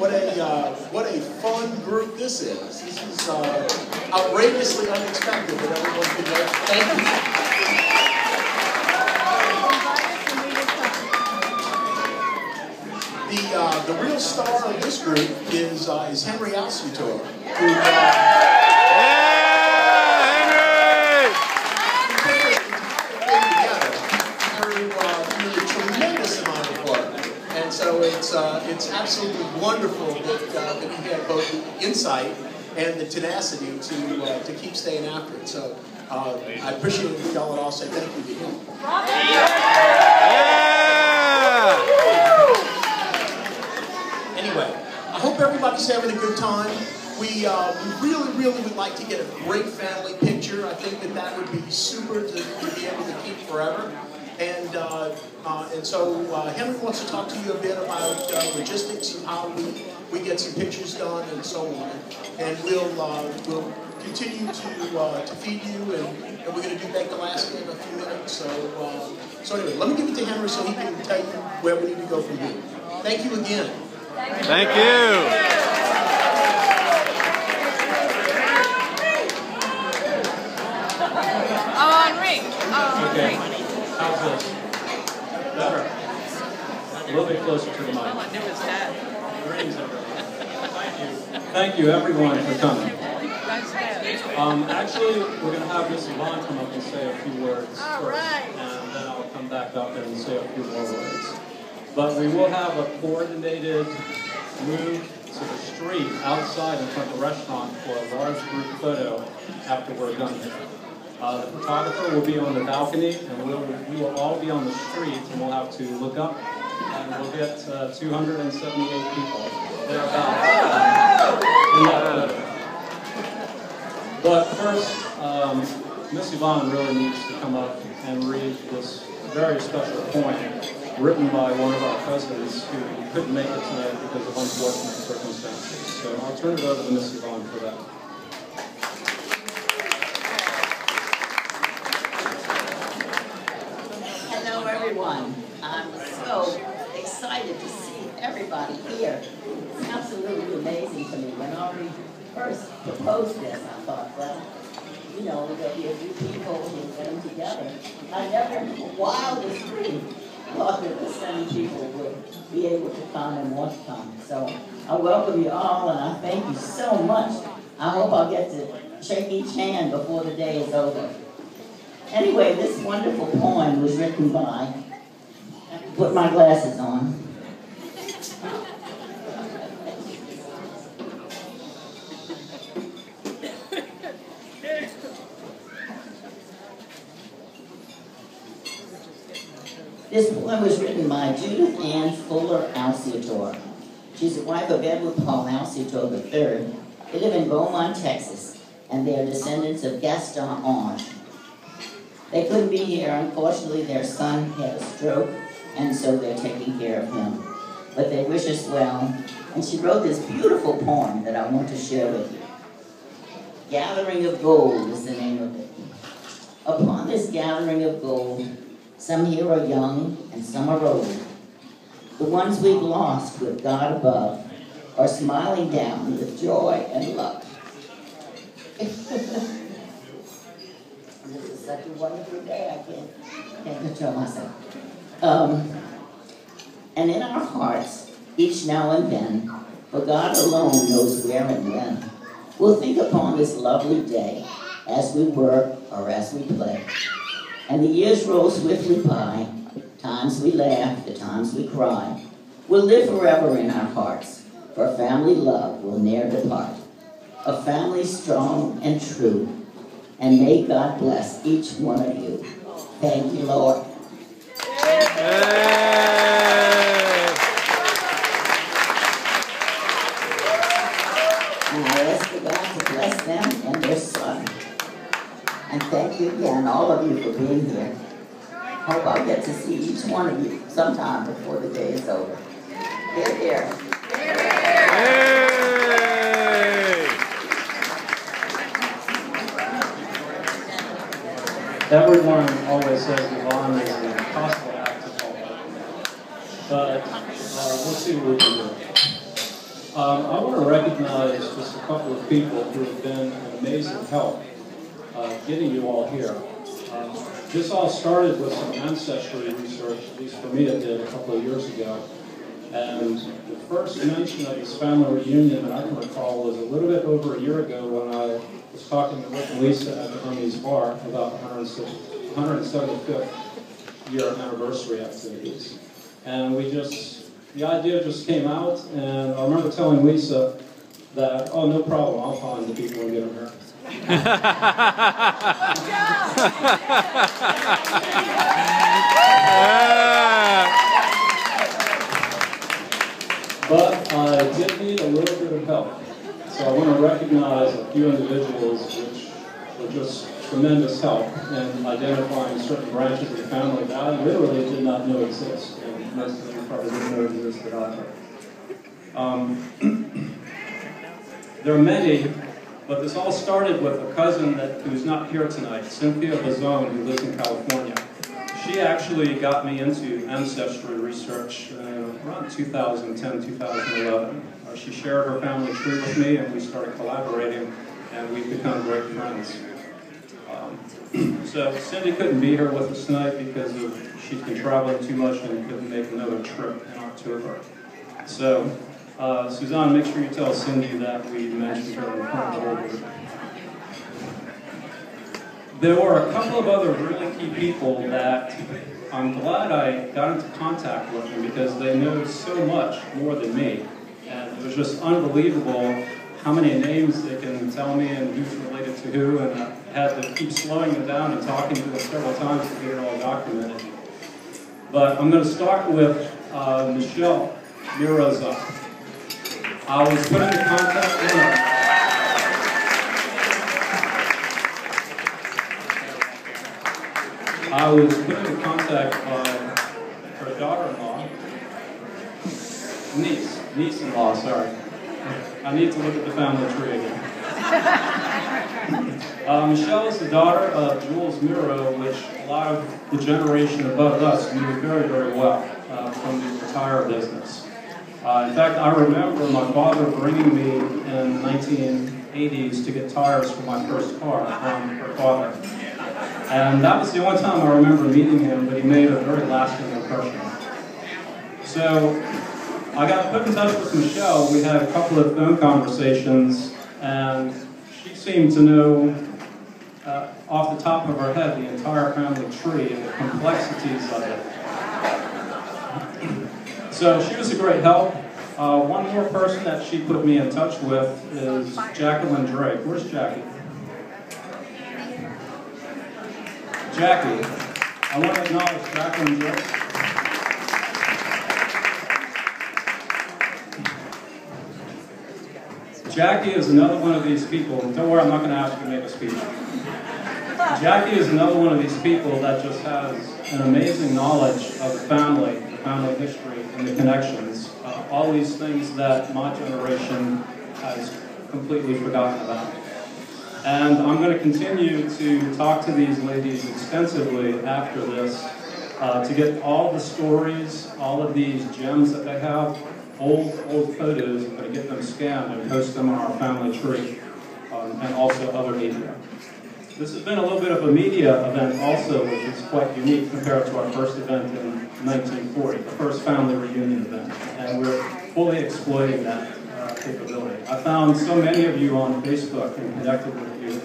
what a fun group this is. This is outrageously unexpected that everyone could make. Thank you. The real star of this group is Henry Alciatore, who so it's absolutely wonderful that he had both the insight and the tenacity to keep staying after it. So I appreciate it. Y'all would all say thank you to him. Anyway, I hope everybody's having a good time. We really would like to get a great family picture. I think that would be super to be able to keep forever. And so Henry wants to talk to you a bit about logistics and how we get some pictures done and so on. And we'll continue to feed you, and we're going to do Baked Alaska in a few minutes. So anyway, let me give it to Henry so he can tell you where we need to go from here. Thank you again. Thank you. Okay. How's this? Better. A little bit closer to the mic. Greetings, everyone. Thank you, everyone, for coming. Actually, we're going to have Miss Yvonne come up and say a few words first, and then I'll come back up and say a few more words. But we will have a coordinated move to the street outside in front of the restaurant for a large group photo after we're done here. The photographer will be on the balcony, and we will all be on the street, and we'll have to look up, and we'll get 278 people thereabouts in that photo. But first, Miss Yvonne really needs to come up and read this very special poem written by one of our presidents who couldn't make it tonight because of unfortunate circumstances. So I'll turn it over to Miss Yvonne for that. Everyone. I'm so excited to see everybody here. It's absolutely amazing to me. When Ari first proposed this, I thought, well, you know, there'll be a few people who get them together. I never, in my wildest dream, thought that this many people would be able to come and want to come. So I welcome you all, and I thank you so much. I hope I'll get to shake each hand before the day is over. Anyway, this wonderful poem was written by, put my glasses on. This poem was written by Judith Ann Fuller Alciatore. She's the wife of Edward Paul Alciatore III. They live in Beaumont, Texas, and they are descendants of Gaston Ange. They couldn't be here. Unfortunately, their son had a stroke, and so they're taking care of him. But they wish us well, and she wrote this beautiful poem that I want to share with you. Gathering of Gold is the name of it. Upon this gathering of gold, some here are young and some are old. The ones we've lost with God above are smiling down with joy and love. This is such a wonderful day, I can't control myself. And in our hearts, each now and then, for God alone knows where and when, we'll think upon this lovely day as we work or as we play. And the years roll swiftly by, times we laugh, the times we cry. We'll live forever in our hearts, for family love will ne'er depart. A family strong and true, and may God bless each one of you. Thank you, Lord. And I ask for God to bless them and their son. And thank you again, all of you, for being here. Hope I'll get to see each one of you sometime before the day is over. Hear, hear. Everyone always says Yvonne is an impossible act to follow, but we'll see what we can do. I want to recognize just a couple of people who have been an amazing help getting you all here. This all started with some ancestry research, at least for me it did a couple of years ago. And the first mention of this family reunion that I can recall was a little bit over a year ago when I was talking to Rick and Lisa at the Hermes Bar about 175th year anniversary activities. And the idea just came out, and I remember telling Lisa that, oh, no problem, I'll find the people and get them here. But I did need a little bit of help. So I want to recognize a few individuals which were just tremendous help in identifying certain branches of the family that I literally did not know exist. And most of you probably didn't know existed either. There are many, but this all started with a cousin who's not here tonight, Cynthia Bazone, who lives in California. She actually got me into ancestry research around 2010, 2011. She shared her family tree with me, and we started collaborating, and we've become great friends. So Cindy couldn't be here with us tonight because she's been traveling too much and couldn't make another trip in October. So, Suzanne, make sure you tell Cindy that we mentioned her in front of the whole group. There were a couple of other really key people that I'm glad I got into contact with them because they know so much more than me. And it was just unbelievable how many names they can tell me and who's related to who, and I had to keep slowing them down and talking to them several times to get it all documented. But I'm going to start with Michelle Miroza. I was put into contact with her. I was put into contact by her daughter-in-law, niece-in-law, sorry. I need to look at the family tree again. Michelle is the daughter of Jules Miro, which a lot of the generation above us knew very, very well from the tire business. In fact, I remember my father bringing me in the 1980s to get tires for my first car from her father. And that was the only time I remember meeting him, but he made a very lasting impression. So I got put in touch with Michelle. We had a couple of phone conversations, and she seemed to know off the top of her head the entire family tree and the complexities of it. So she was a great help. One more person that she put me in touch with is Jacqueline Drake. Where's Jackie? Jackie. I want to acknowledge Jacqueline Drake. Jackie is another one of these people. Don't worry, I'm not going to ask you to make a speech. Jackie is another one of these people that just has an amazing knowledge of the family history, and the connections. All these things that my generation has completely forgotten about. And I'm going to continue to talk to these ladies extensively after this to get all the stories, all of these gems that they have, old photos. I'm going to get them scanned and post them on our family tree and also other media. This has been a little bit of a media event also, which is quite unique compared to our first event in 1940, the first family reunion event. And we're fully exploiting that capability. I found so many of you on Facebook and connected with you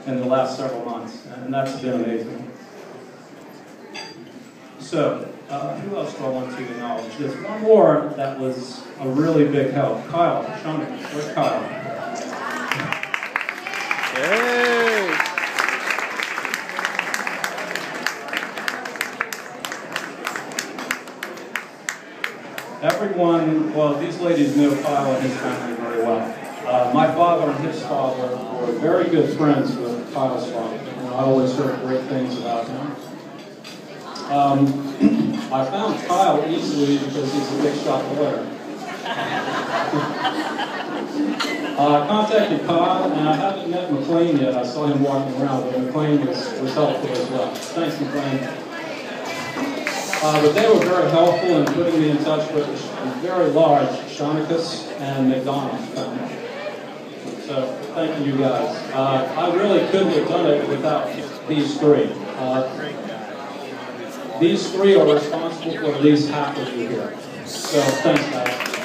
in the last several months, and that's been amazing. So, who else do I want to acknowledge? There's one more that was a really big help. Kyle, show me. Where's Kyle? Hey! Everyone, well, these ladies know Kyle and his family very well. My father and his father were very good friends with Kyle's father, and I always heard great things about him. I found Kyle easily because he's a big shot lawyer. I contacted Kyle, and I haven't met McLean yet. I saw him walking around, but McLean was helpful as well. Thanks, McLean. But they were very helpful in putting me in touch with a very large Shaunicus and McDonald family. So thank you guys. I really couldn't have done it without these three. These three are responsible for at least half of you here. So thanks, guys.